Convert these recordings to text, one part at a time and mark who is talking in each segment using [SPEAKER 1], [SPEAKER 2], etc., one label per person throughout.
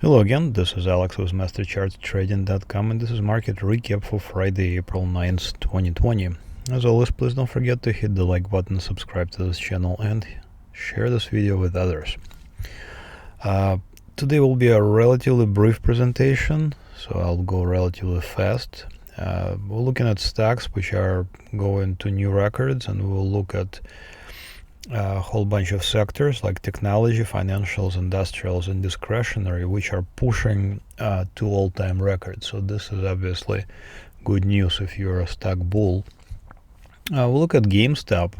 [SPEAKER 1] Hello again, this is Alex with MasterChartsTrading.com, and this is market recap for Friday, April 9th, 2020. As always, please don't forget to hit the like button, subscribe to this channel, and share this video with others. Today will be a relatively brief presentation, so I'll go relatively fast. We're looking at stocks which are going to new records, and we'll look at a whole bunch of sectors like technology, financials, industrials, and discretionary, which are pushing to all-time records. So this is obviously good news if you're a stock bull. We'll look at Gamestop.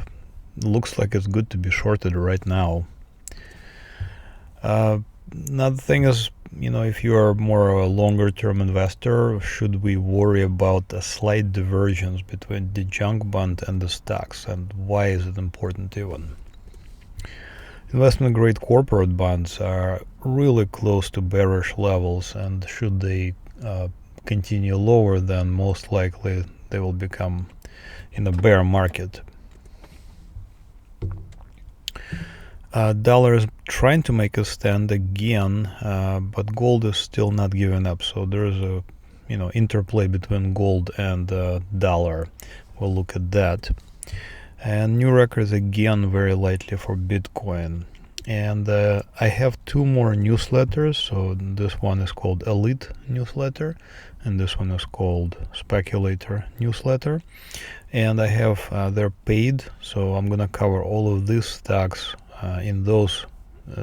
[SPEAKER 1] Looks like it's good to be shorted right now. Another thing is, if you are more of a longer-term investor, should we worry about a slight divergence between the junk bond and the stocks, and why is it important even? Investment-grade corporate bonds are really close to bearish levels, and should they continue lower, then most likely they will become in a bear market. Dollar is trying to make a stand again, but gold is still not giving up. So there is a interplay between gold and dollar. We'll look at that. And new records again very lightly for Bitcoin. And I have two more newsletters. So this one is called Elite Newsletter, and this one is called Speculator Newsletter. And I have they're paid, so I'm gonna cover all of these stocks in those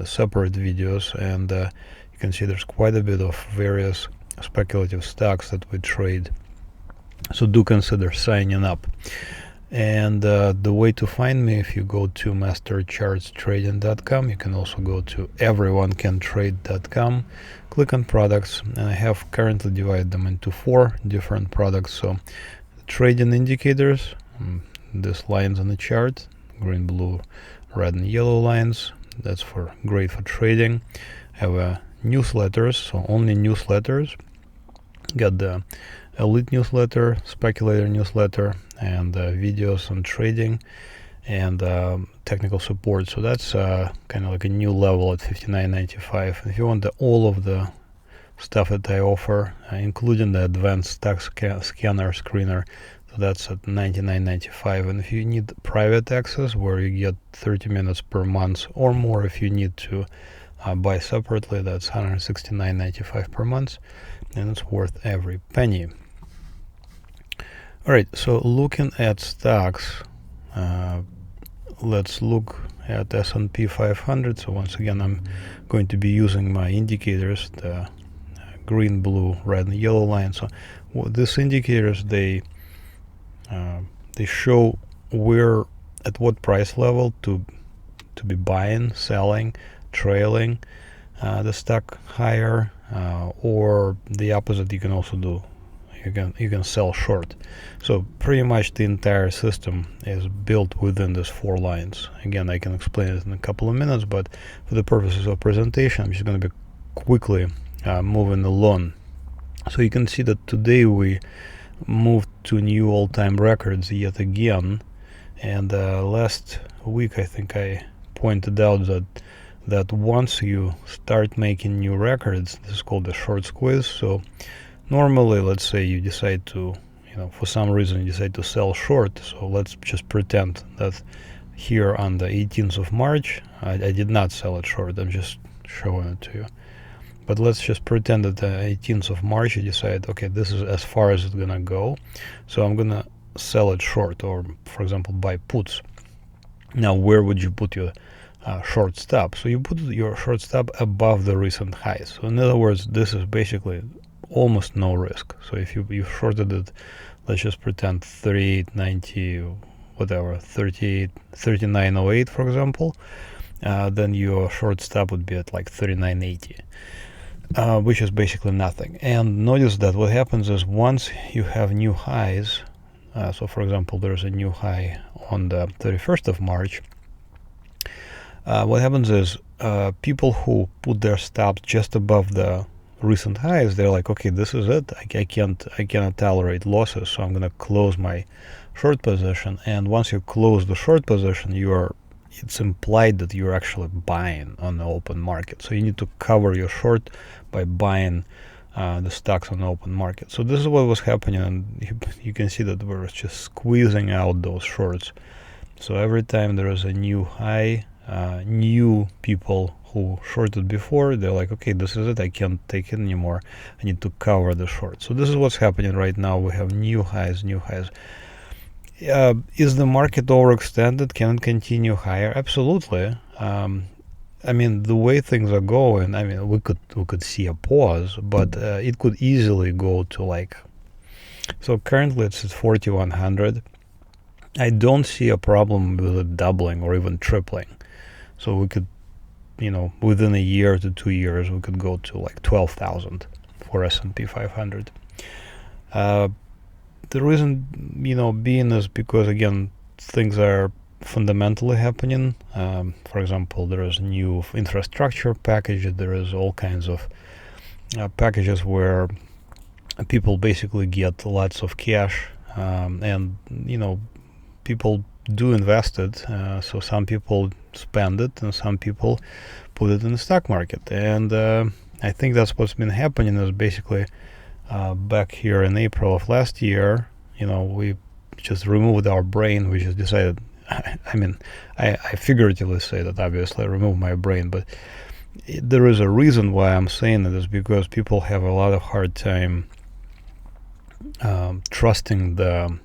[SPEAKER 1] separate videos, and you can see there's quite a bit of various speculative stocks that we trade, so do consider signing up. And the way to find me, if you go to MasterChartsTrading.com, you can also go to everyonecantrade.com, click on products, and I have currently divided them into 4 different products. So trading indicators, these lines on the chart, green, blue, red and yellow lines, that's great for trading. I have newsletters, so only newsletters. Got the Elite newsletter, Speculator newsletter, and videos on trading and technical support. So that's kind of like a new level at $59.95. If you want all of the stuff that I offer, including the advanced stock scanner screener, that's at $99.95. And if you need private access where you get 30 minutes per month or more, if you need to buy separately, that's $169.95 per month, and it's worth every penny. All right, so looking at stocks, let's look at S&P 500. So once again, I'm going to be using my indicators, the green, blue, red, and yellow line. So these indicators, they show where, at what price level to be buying, selling, trailing the stock higher, or the opposite. You can also do. You can sell short. So pretty much the entire system is built within these 4 lines. Again, I can explain it in a couple of minutes, but for the purposes of presentation, I'm just going to be quickly moving along. So you can see that today we moved to new all-time records yet again, and last week I think I pointed out that once you start making new records, this is called a short squeeze. So normally, let's say you decide to, for some reason you decide to sell short. So let's just pretend that here on the 18th of March, I did not sell it short. I'm just showing it to you. But let's just pretend that the 18th of March you decide, okay, this is as far as it's gonna go, so I'm gonna sell it short, or for example buy puts. Now where would you put your short stop? So you put your short stop above the recent highs. So in other words, this is basically almost no risk. So if you shorted it, let's just pretend 38.90, whatever, 39.08 for example, then your short stop would be at like 39.80. Which is basically nothing. And notice that what happens is once you have new highs, so for example there's a new high on the 31st of March, what happens is people who put their stops just above the recent highs, they're like, okay, this is it, I cannot tolerate losses, so I'm gonna close my short position. And once you close the short position, you are it's implied that you're actually buying on the open market. So you need to cover your short by buying the stocks on the open market. So this is what was happening, and you can see that we're just squeezing out those shorts. So every time there is a new high, new people who shorted before, they're like, okay, this is it, I can't take it anymore, I need to cover the short. So this is what's happening right now. We have new highs. Is the market overextended? Can it continue higher? Absolutely. I mean, the way things are going, I mean, we could see a pause, but it could easily go to like, so currently it's at 4,100. I don't see a problem with it doubling or even tripling. So we could, within a year to 2 years, we could go to like 12,000 for S&P 500. The reason, being is because, again, things are fundamentally happening. For example, there is new infrastructure package. There is all kinds of packages where people basically get lots of cash, and people do invest it. So some people spend it and some people put it in the stock market. And I think that's what's been happening is basically back here in April of last year, we just removed our brain. We just decided, I figuratively say that, obviously I remove my brain, but there is a reason why I'm saying it is because people have a lot of hard time trusting the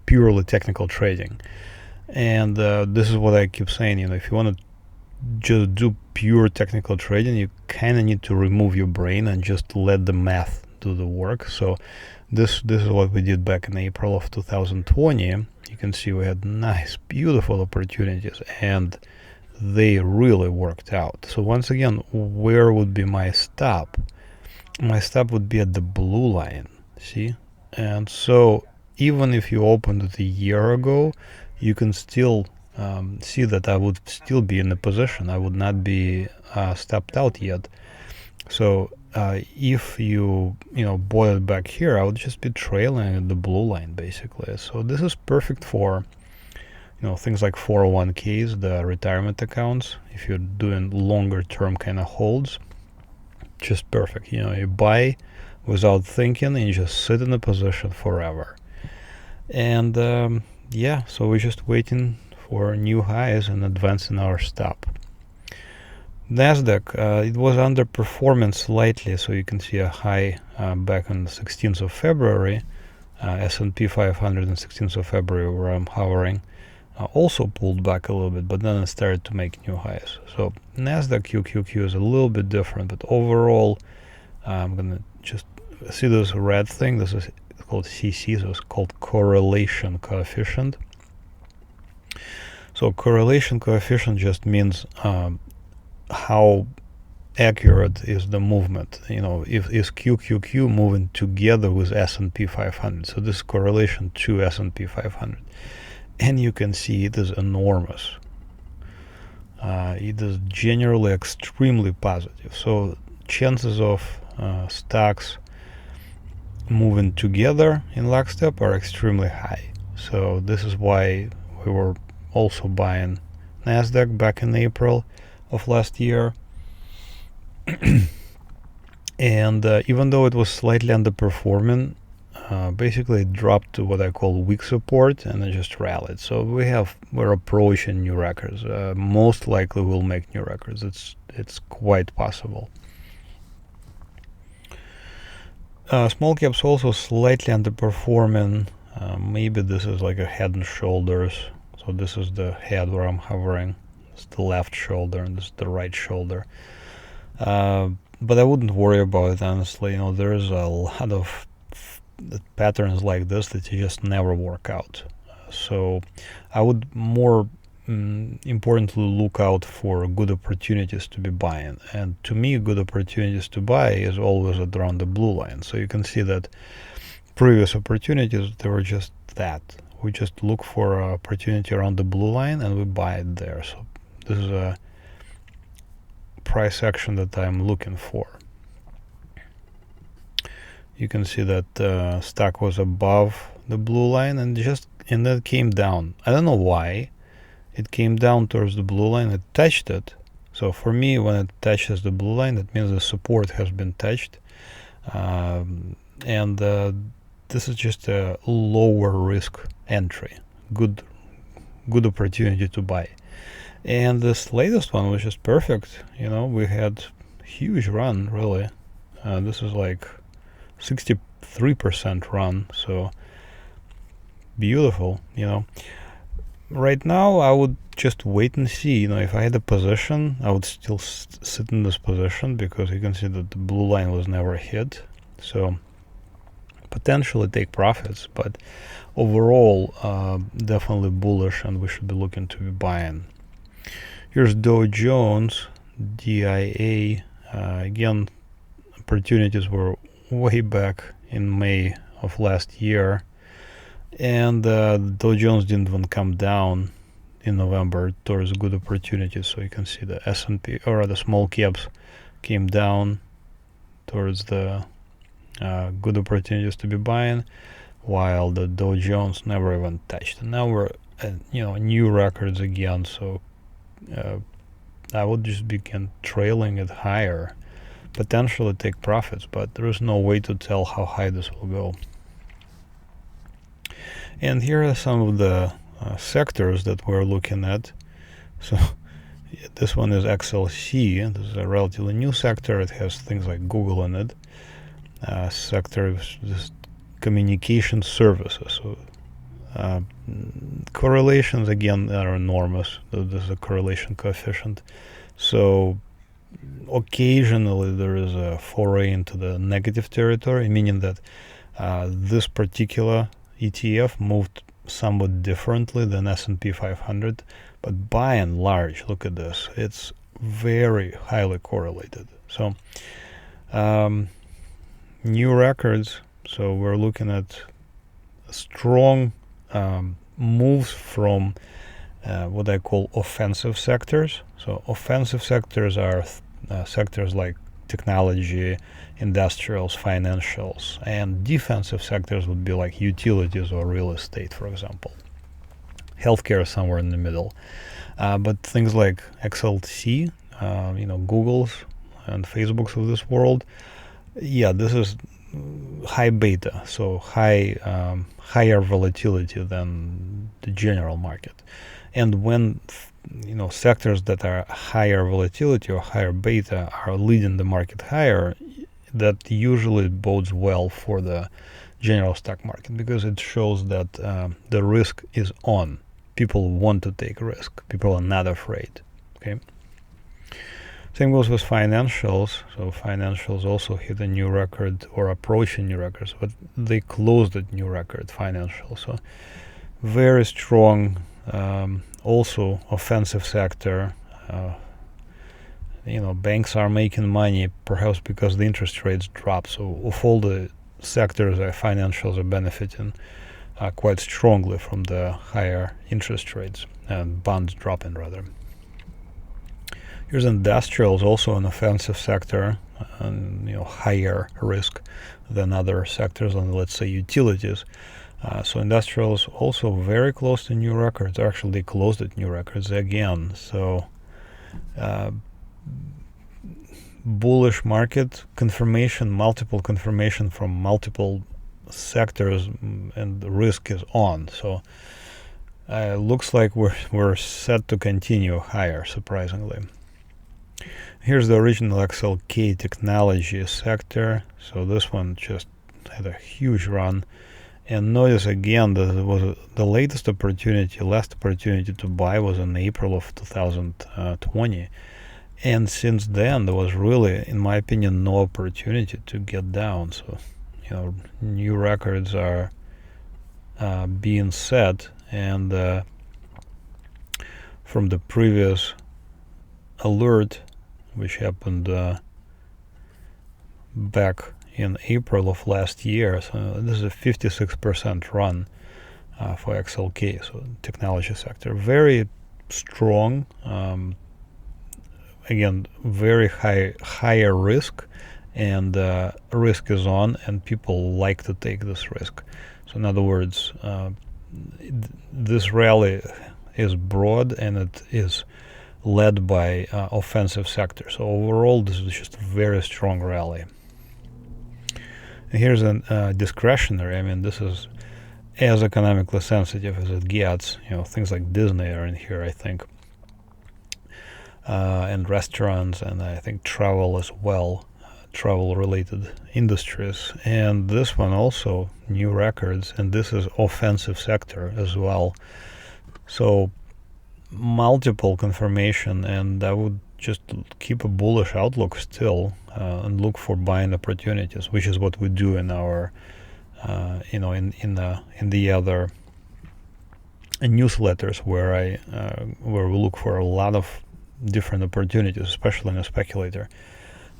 [SPEAKER 1] purely technical trading. And this is what I keep saying, if you want to just do pure technical trading, you kind of need to remove your brain and just let the math do the work. So this is what we did back in April of 2020. You can see we had nice, beautiful opportunities, and they really worked out. So once again, where would be my stop? My stop would be at the blue line, see? And so even if you opened it a year ago, you can still see that I would still be in the position. I would not be stepped out yet. So if you bought it back here, I would just be trailing at the blue line basically. So this is perfect for things like 401ks, the retirement accounts. If you're doing longer term kind of holds, just perfect. You buy without thinking and you just sit in a position forever. And so we're just waiting for new highs and advancing our stop. NASDAQ, it was underperforming slightly, so you can see a high back on the 16th of February. S&P 500 on 16th of February, where I'm hovering, also pulled back a little bit, but then it started to make new highs. So NASDAQ QQQ is a little bit different, but overall, I'm going to just see this red thing. This is called CC, so it's called correlation coefficient. So correlation coefficient just means how accurate is the movement. If is QQQ moving together with S&P 500. So this correlation to S&P 500, and you can see it is enormous. It is generally extremely positive. So chances of stocks moving together in lockstep are extremely high. So this is why we were also buying NASDAQ back in April of last year. And even though it was slightly underperforming, basically it dropped to what I call weak support and it just rallied. So we're approaching new records. Most likely we'll make new records. It's quite possible. Small caps also slightly underperforming. Maybe this is like a head and shoulders. So this is the head where I'm hovering. It's the left shoulder and this is the right shoulder. But I wouldn't worry about it, honestly. There's a lot of patterns like this that you just never work out. So I would more importantly look out for good opportunities to be buying. And to me, good opportunities to buy is always at around the blue line. So you can see that previous opportunities, they were just that. We just look for an opportunity around the blue line and we buy it there. So this is a price action that I'm looking for. You can see that stock was above the blue line and then came down. I don't know why. it came down towards the blue line, it touched it. So for me, when it touches the blue line, that means the support has been touched. And this is just a lower risk entry. Good opportunity to buy. And this latest one was just perfect. We had huge run, really. This is like 63% run, so beautiful. Right now I would just wait and see. If I had a position, I would still sit in this position, because you can see that the blue line was never hit, so potentially take profits, but overall definitely bullish, and we should be looking to be buying. Here's Dow Jones, DIA. Again, opportunities were way back in May of last year, and Dow Jones didn't even come down in November towards good opportunities. So you can see the S&P, or the small caps, came down towards the good opportunities to be buying, while the Dow Jones never even touched. And now we're at new records again. So I would just begin trailing it higher, potentially take profits, but there is no way to tell how high this will go. And here are some of the sectors that we're looking at. So this one is XLC. This is a relatively new sector. It has things like Google in it. Sector is this communication services. So correlations again are enormous. This is a correlation coefficient. So occasionally there is a foray into the negative territory, meaning that this particular ETF moved somewhat differently than S&P 500, but by and large, look at this, it's very highly correlated. So new records. So we're looking at strong moves from what I call offensive sectors. So offensive sectors are sectors like technology, industrials, financials, and defensive sectors would be like utilities or real estate, for example. Healthcare is somewhere in the middle. But things like XLC, Google's and Facebook's of this world, this is high beta, so higher volatility than the general market. And when sectors that are higher volatility or higher beta are leading the market higher, that usually bodes well for the general stock market, because it shows that the risk is on. People want to take risk. People are not afraid. Okay. Same goes with financials. So financials also hit a new record or approaching new records, but they closed at new record, financials. So very strong, also offensive sector. Banks are making money perhaps because the interest rates drop. So of all the sectors, financials are benefiting quite strongly from the higher interest rates and bonds dropping rather. Here's industrials, also an offensive sector, and higher risk than other sectors, and let's say utilities. So industrials also very close to new records. Actually, they closed at new records again. So bullish market confirmation, multiple confirmation from multiple sectors, and the risk is on. So looks like we're set to continue higher, surprisingly. Here's the original XLK technology sector. So this one just had a huge run. And notice again that it was the latest opportunity, last opportunity to buy was in April of 2020. And since then, there was really, in my opinion, no opportunity to get down. So, new records are being set. And from the previous alert, which happened back in April of last year, so this is a 56% run for XLK, so technology sector. Very strong, again, very higher risk, and risk is on, and people like to take this risk. So in other words, this rally is broad and it is led by offensive sectors. So overall, this is just a very strong rally. And here's a discretionary. I mean, this is as economically sensitive as it gets. You know, things like Disney are in here, I think, and restaurants, and I think travel as well, travel-related industries. And this one also new records, and this is offensive sector as well. So multiple confirmation, and I would just keep a bullish outlook still, and look for buying opportunities, which is what we do in our in the other newsletters, where where we look for a lot of different opportunities, especially in a speculator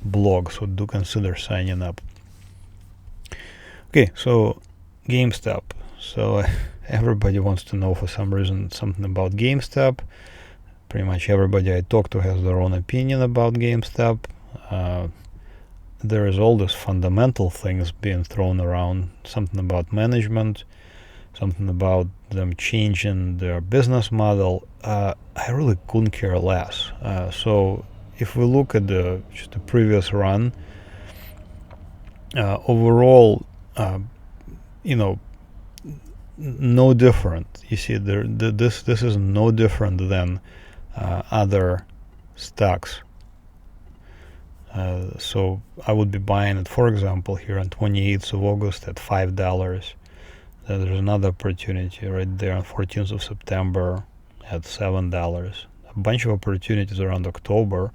[SPEAKER 1] blog. So do consider signing up. Okay, so Gamestop. So everybody wants to know for some reason something about Gamestop. Pretty much everybody I talk to has their own opinion about Gamestop. There is all these fundamental things being thrown around, something about management, something about them changing their business model. I really couldn't care less. So if we look at just the previous run, overall, no different. You see, this is no different than other stocks. So I would be buying it, for example, here on 28th of August at $5. There's another opportunity right there on 14th of September at $7. A bunch of opportunities around October.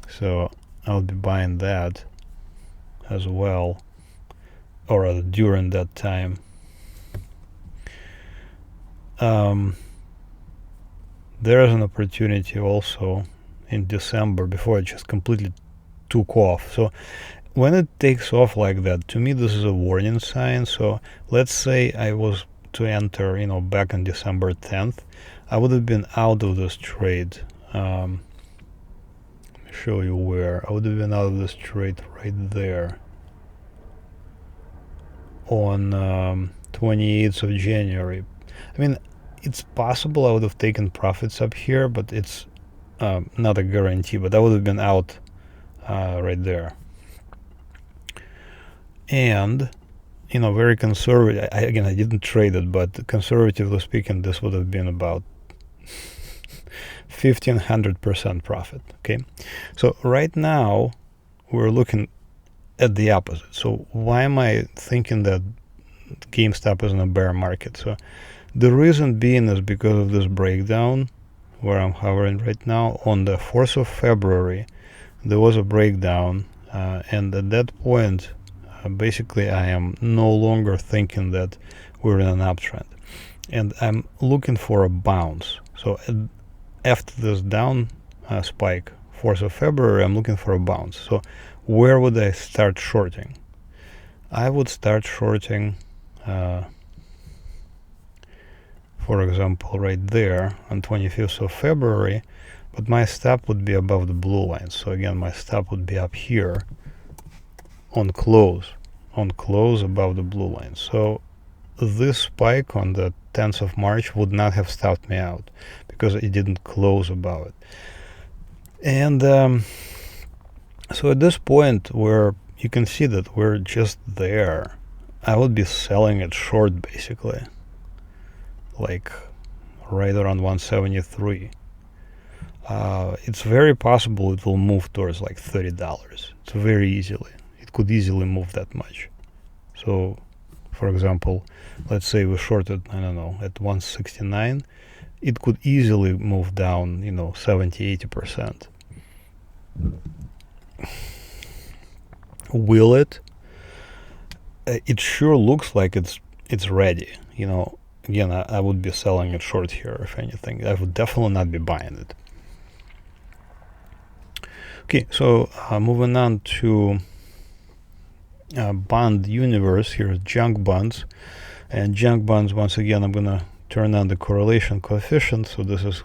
[SPEAKER 1] So I'll be buying that as well, or rather during that time. There is an opportunity also in December before it just completely took off. So when it takes off like that, to me this is a warning sign. So let's say I was to enter, back on December 10th, I would have been out of this trade. Let me show you where. I would have been out of this trade right there on 28th of January. I mean, it's possible I would have taken profits up here, but it's not a guarantee. But I would have been out right there. And very conservative. I didn't trade it, but conservatively speaking, this would have been about 1,500% profit. Okay, so right now we're looking at the opposite. So why am I thinking that GameStop is in a bear market? So the reason being is because of this breakdown where I'm hovering right now. On the 4th of February, there was a breakdown, and at that point, basically I am no longer thinking that we're in an uptrend, and I'm looking for a bounce. So after this down spike, 4th of February, I'm looking for a bounce. So where would I start shorting? I would start shorting, for example, right there on 25th of February, but my stop would be above the blue line. So again, my stop would be up here on close above the blue line. So this spike on the 10th of March would not have stopped me out because it didn't close above it. And so at this point where you can see that we're just there, I would be selling it short, basically, like right around 173. It's very possible it will move towards like $30. It's very easily. It could easily move that much. So, for example, let's say we shorted, I don't know, at 169. It could easily move down, 70-80%. Will it? It sure looks like it's ready. Again, I would be selling it short here, if anything. I would definitely not be buying it. Okay, so moving on to bond universe. Here's junk bonds. And junk bonds, once again, I'm going to turn on the correlation coefficient. So this is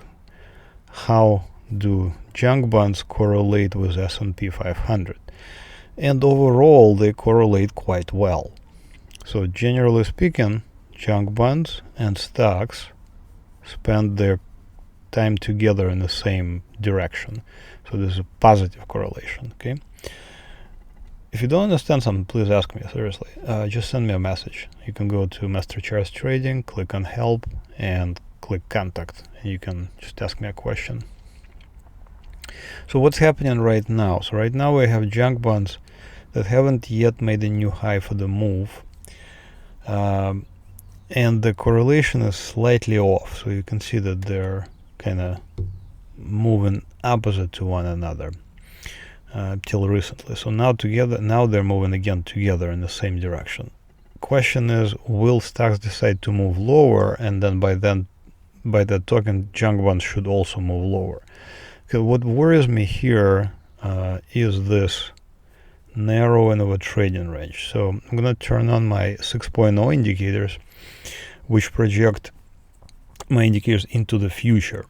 [SPEAKER 1] how do junk bonds correlate with S&P 500. And overall, they correlate quite well. So generally speaking, junk bonds and stocks spend their time together in the same direction. So this is a positive correlation, okay? If you don't understand something, please ask me, seriously. Just send me a message. You can go to Master Charts Trading, click on Help, and click Contact. And you can just ask me a question. So what's happening right now? So right now we have junk bonds that haven't yet made a new high for the move. And the correlation is slightly off. So you can see that they're kind of moving opposite to one another till recently. So now they're moving again together in the same direction. Question is, will stocks decide to move lower, and then by that token, junk bonds should also move lower? Okay, what worries me here is this narrowing of a trading range. So I'm going to turn on my 6.0 indicators, which project my indicators into the future.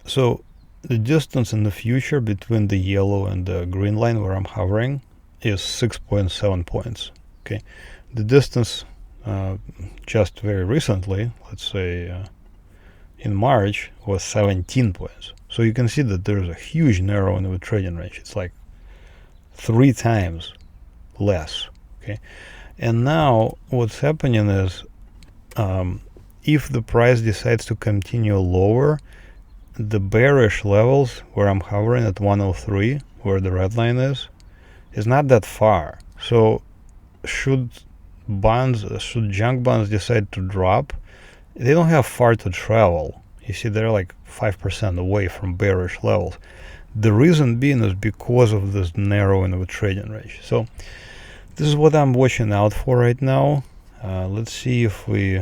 [SPEAKER 1] So the distance in the future between the yellow and the green line where I'm hovering is 6.7 points. Okay, the distance just very recently, let's say in March, was 17 points. So you can see that there's a huge narrowing of a trading range. It's like 3 times less. Okay, and now what's happening is if the price decides to continue lower, the bearish levels where I'm hovering at 103, where the red line is not that far. So should junk bonds decide to drop, they don't have far to travel. You see, they're like 5% away from bearish levels. The reason being is because of this narrowing of a trading range. So this is what I'm watching out for right now. Let's see if we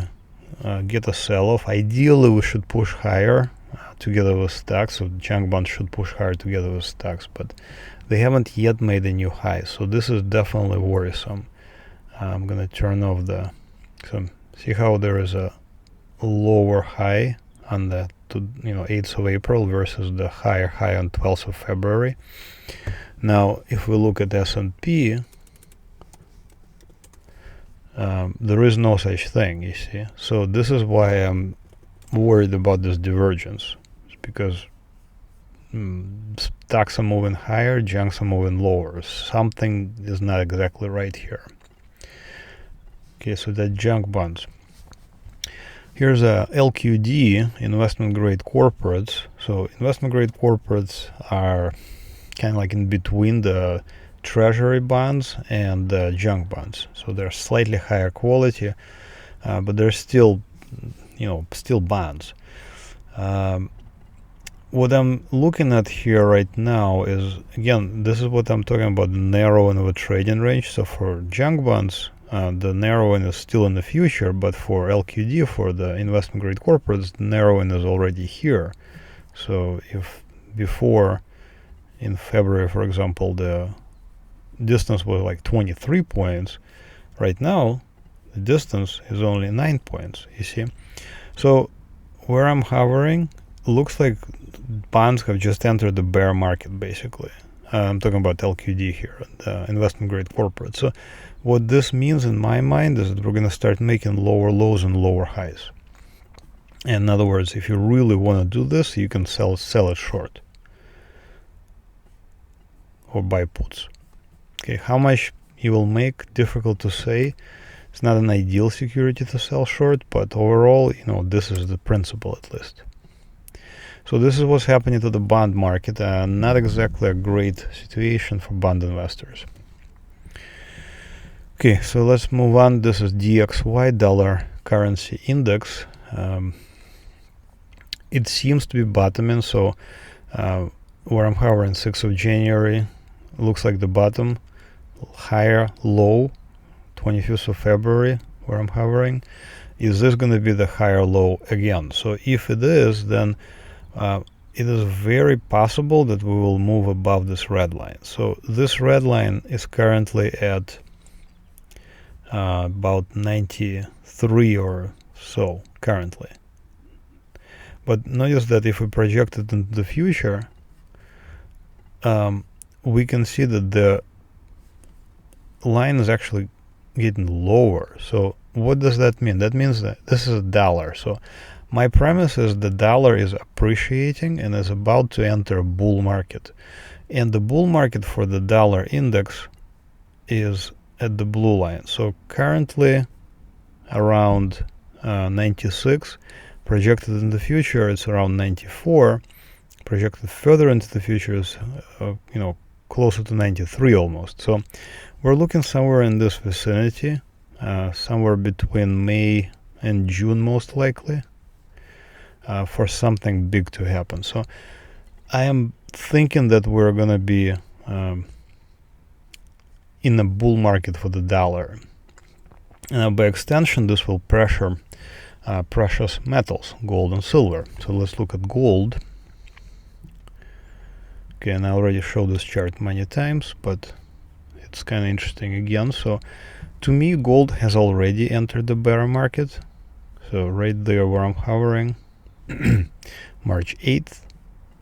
[SPEAKER 1] get a sell-off. Ideally, we should push higher together with stocks. So junk bonds should push higher together with stocks, but they haven't yet made a new high. So this is definitely worrisome. I'm going to turn off so see how there is a lower high on the 8th of April versus the higher high on 12th of February. Now, if we look at S&P, there is no such thing, you see. So this is why I'm worried about this divergence. It's because stocks are moving higher, junks are moving lower. Something is not exactly right here. Okay, so that junk bonds. Here's a LQD, investment grade corporates. So investment grade corporates are kind of like in between the treasury bonds and the junk bonds. So they're slightly higher quality, but they're still bonds. What I'm looking at here right now is, again, this is what I'm talking about, the narrowing of a trading range. So for junk bonds, the narrowing is still in the future, but for LQD, for the investment grade corporates, the narrowing is already here. So if before, in February, for example, the distance was like 23 points, right now the distance is only 9 points, you see. So where I'm hovering, looks like bonds have just entered the bear market, basically. I'm talking about LQD here, the investment grade corporate. So what this means in my mind is that we're going to start making lower lows and lower highs. And in other words, if you really want to do this, you can sell it short or buy puts. Okay, how much you will make, difficult to say. It's not an ideal security to sell short, but overall, this is the principle at least. So this is what's happening to the bond market. Not exactly a great situation for bond investors. Okay, so let's move on. This is DXY, dollar currency index. It seems to be bottoming. So where I'm hovering, 6th of January, looks like the bottom. Higher low, 25th of February, where I'm hovering. Is this going to be the higher low again? So if it is, then it is very possible that we will move above this red line. So this red line is currently at about 93 or so currently. But notice that if we project it into the future, we can see that the line is actually getting lower. So what does that mean? That means that this is a dollar. So my premise is the dollar is appreciating and is about to enter a bull market. And the bull market for the dollar index is at the blue line. So currently around 96, projected in the future it's around 94, projected further into the future is closer to 93 almost. So we're looking somewhere in this vicinity, somewhere between May and June most likely, for something big to happen. So I am thinking that we're gonna be in a bull market for the dollar. By extension, this will pressure precious metals, gold and silver. So let's look at gold. Okay, and I already showed this chart many times, but it's kind of interesting again. So to me, gold has already entered the bear market. So right there where I'm hovering, March 8th,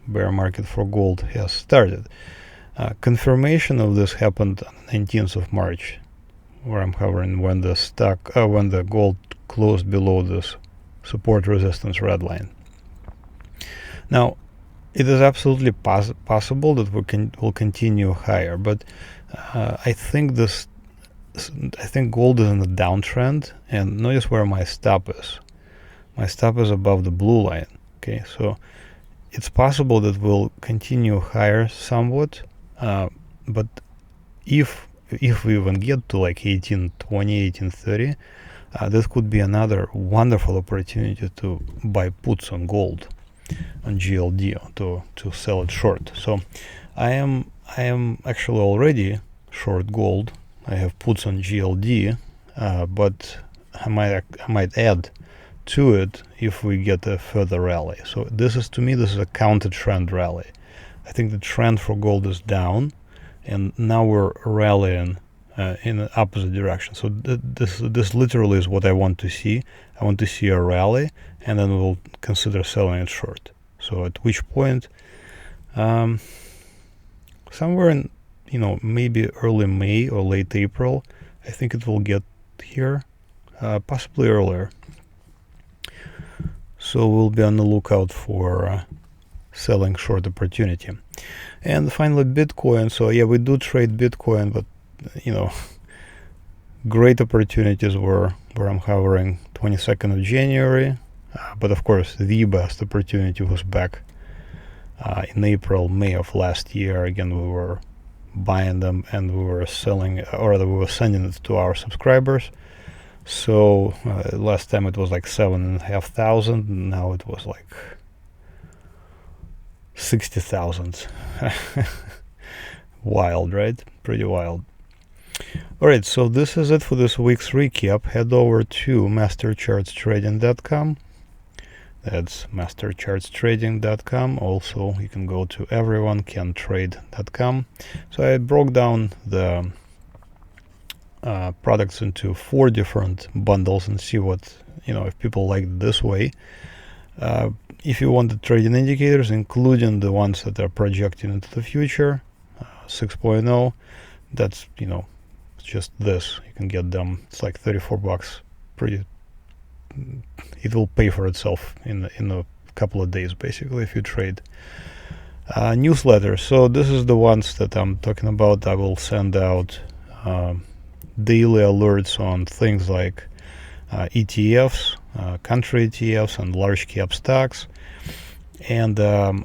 [SPEAKER 1] bear market for gold has started. Confirmation of this happened on the 19th of March, where I'm hovering, when the gold closed below this support resistance red line. Now, it is absolutely possible that will continue higher, but I think gold is in a downtrend, and notice where my stop is. My stop is above the blue line. Okay, so it's possible that we'll continue higher somewhat, but if we even get to like 1820, 1830, this could be another wonderful opportunity to buy puts on gold, on GLD, to sell it short. So I am actually already short gold. I have puts on GLD, but I might add to it if we get a further rally. So this is a counter trend rally. I think the trend for gold is down, and now we're rallying in the opposite direction. So this literally is what I want to see. I want to see a rally, and then we'll consider selling it short. So at which point, somewhere in maybe early May or late April, I think it will get here, possibly earlier. So we'll be on the lookout for selling short opportunity. And finally, Bitcoin. So yeah, we do trade Bitcoin, but great opportunities were where I'm hovering 22nd of January. But of course, the best opportunity was back in April, May of last year. Again, we were buying them and we were selling, or we were sending it to our subscribers. So last time it was like 7,500, now it was like 60,000. Wild, right? Pretty wild. Alright, so this is it for this week's recap. Head over to MasterChartsTrading.com. That's MasterChartsTrading.com. Also, you can go to everyonecantrade.com. So I broke down the products into 4 different bundles and see what, if people like it this way. If you want the trading indicators, including the ones that are projecting into the future, 6.0, that's, just this. You can get them. It's like $34. It will pay for itself in a couple of days, basically, if you trade. Newsletters. So this is the ones that I'm talking about. I will send out daily alerts on things like ETFs, country ETFs, and large cap stocks. And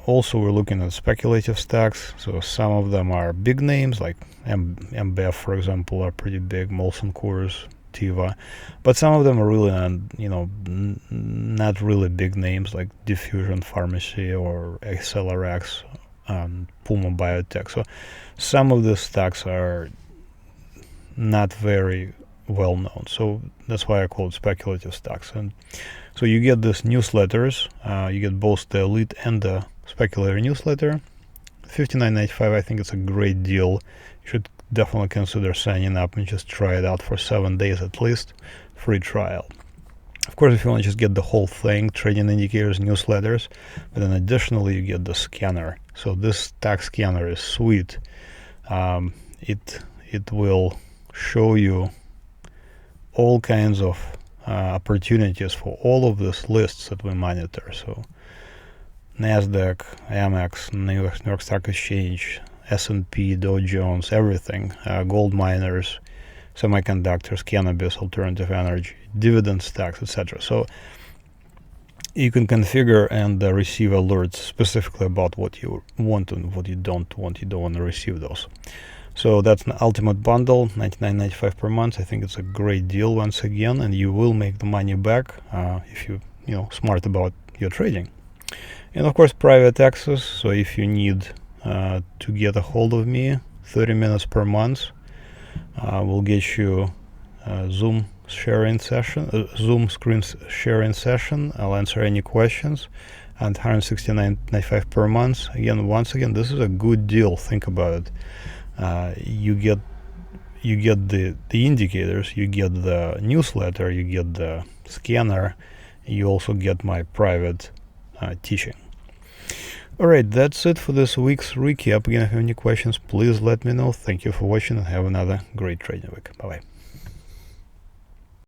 [SPEAKER 1] also we're looking at speculative stocks. So some of them are big names, like MBF, for example, are pretty big, Molson Coors, Tiva. But some of them are really, not really big names, like Diffusion Pharmacy or XLRX, Puma Biotech. So some of the stocks are not very well known. So that's why I call it speculative stocks. And so you get these newsletters. You get both the elite and the speculator newsletter. $59.95. I think it's a great deal. You should definitely consider signing up and just try it out for 7 days at least. Free trial. Of course, if you want to just get the whole thing, trading indicators, newsletters, but then additionally you get the scanner. So this stock scanner is sweet. It will show you all kinds of opportunities for all of these lists that we monitor. So NASDAQ, AMEX, New York Stock Exchange, S&P, Dow Jones, everything, gold miners, semiconductors, cannabis, alternative energy, dividend stocks, etc. So you can configure and receive alerts specifically about what you want and what you don't want. You don't want to receive those. So that's an ultimate bundle, $99.95 per month. I think it's a great deal once again, and you will make the money back if you smart about your trading. And of course, private access. So if you need to get a hold of me, 30 minutes per month, we'll get you a Zoom screen sharing session. I'll answer any questions, and $169.95 per month. Once again, this is a good deal. Think about it. You get the indicators, you get the newsletter, you get the scanner, you also get my private teaching. Alright, that's it for this week's recap. Again, if you have any questions, please let me know. Thank you for watching and have another great trading week. Bye bye.